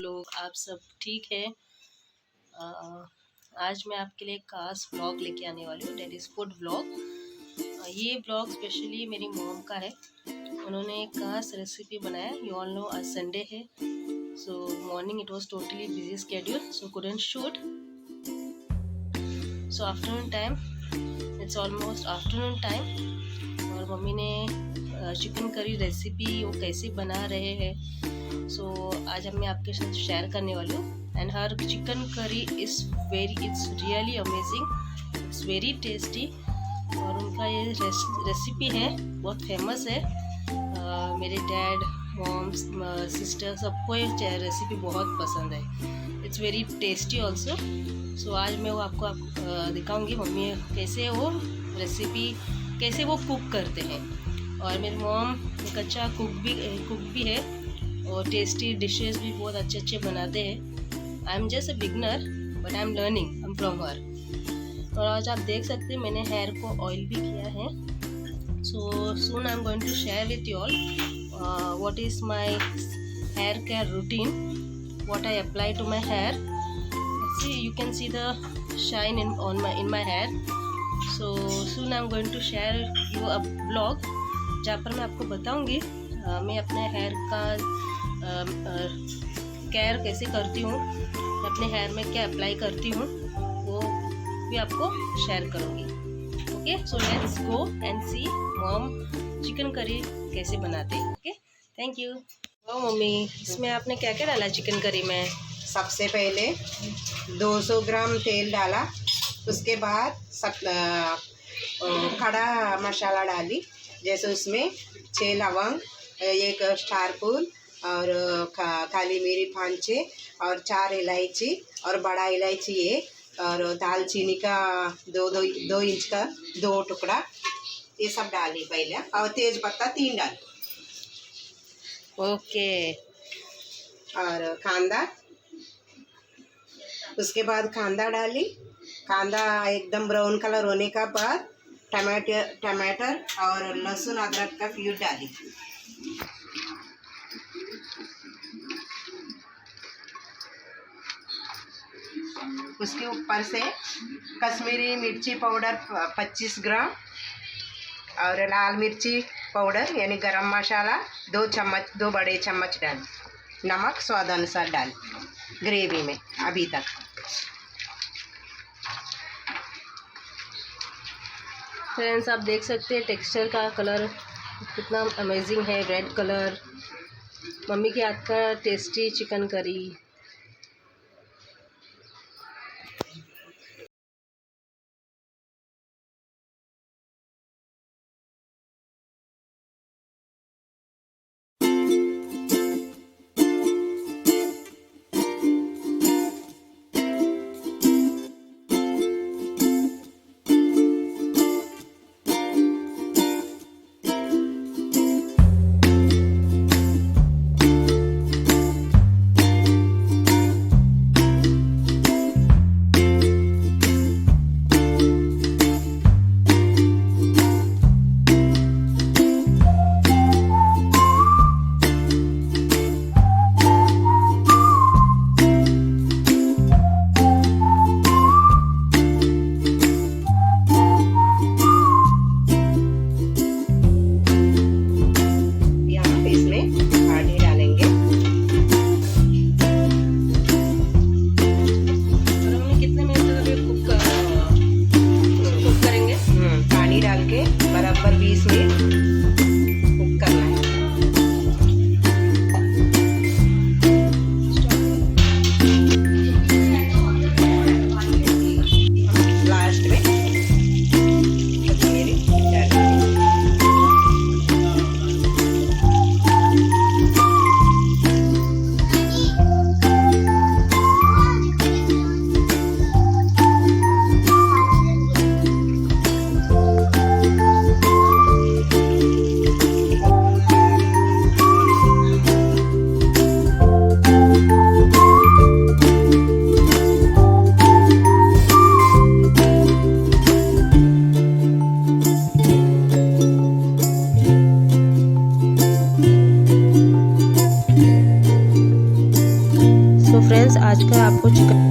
लोग, आप सब ठीक है। आज मैं आपके लिए एक खास ब्लॉग लेके आने वाली हूँ, डेट इज़ फूड ब्लॉग। ये ब्लॉग स्पेशली मेरी मॉम का है। उन्होंने एक खास रेसिपी बनाया। यू ऑल नो आज संडे है, सो morning it was totally busy schedule, so couldn't shoot. So afternoon time, it's almost afternoon time, और मम्मी ने चिकन करी रेसिपी वो कैसे बना रहे हैं, सो आज मैं आपके साथ शेयर करने वाली हूँ। And her chicken curry it's really amazing, it's very tasty. और उनका ये रेसिपी है, बहुत फेमस है। मेरे डैड, मॉम, सिस्टर सबको ये रेसिपी बहुत पसंद है। It's very tasty also. So आज मैं वो आपको दिखाऊंगी मम्मी कैसे वो रेसिपी कैसे वो कुक करते हैं। और मेरी मॉम एक अच्छा कुक भी है और टेस्टी डिशेस भी बहुत अच्छे अच्छे बनाते हैं। I am just a beginner but I am learning from her. और आज आप देख सकते हैं मैंने हेयर को ऑयल भी किया है। So soon I am going to share with you all what is my hair care routine, what I apply to my hair. See, you can see the shine in my hair. So soon I'm going to share you a blog जहाँ पर मैं आपको बताऊंगी मैं अपने hair का care कैसे करती हूँ, अपने हेयर में क्या अप्लाई करती हूँ, वो भी आपको शेयर करूँगी। Okay, so let's go and see mom chicken curry कैसे बनाते हैं। Okay, thank you. ओ मम्मी, इसमें आपने क्या क्या डाला चिकन करी में? सबसे पहले 200 ग्राम तेल डाला, उसके बाद खड़ा मसाला डाली। जैसे उसमें 6 लवंग, 1 स्टार फूल और काली मिरी 5-6 और 4 इलायची और बड़ा इलायची 1 और दालचीनी का 2 इंच का 2 टुकड़ा, ये सब डाली पहले। और तेज पत्ता 3 डाली। ओके। और कांदा, उसके बाद कांदा डाली। कांदा एकदम ब्राउन कलर होने का बाद टमाटर और लहसुन अदरक का प्यूरी डाली। उसके ऊपर से कश्मीरी मिर्ची पाउडर 25 ग्राम और लाल मिर्ची पाउडर यानी गरम मसाला 2 बड़े चम्मच डाली। नमक स्वाद अनुसार डाली ग्रेवी में। अभी तक फ्रेंड्स आप देख सकते हैं टेक्सचर का कलर कितना अमेजिंग है, रेड कलर। मम्मी के हाथ का टेस्टी चिकन करी। फ्रेंड्स आज का आपको चिकन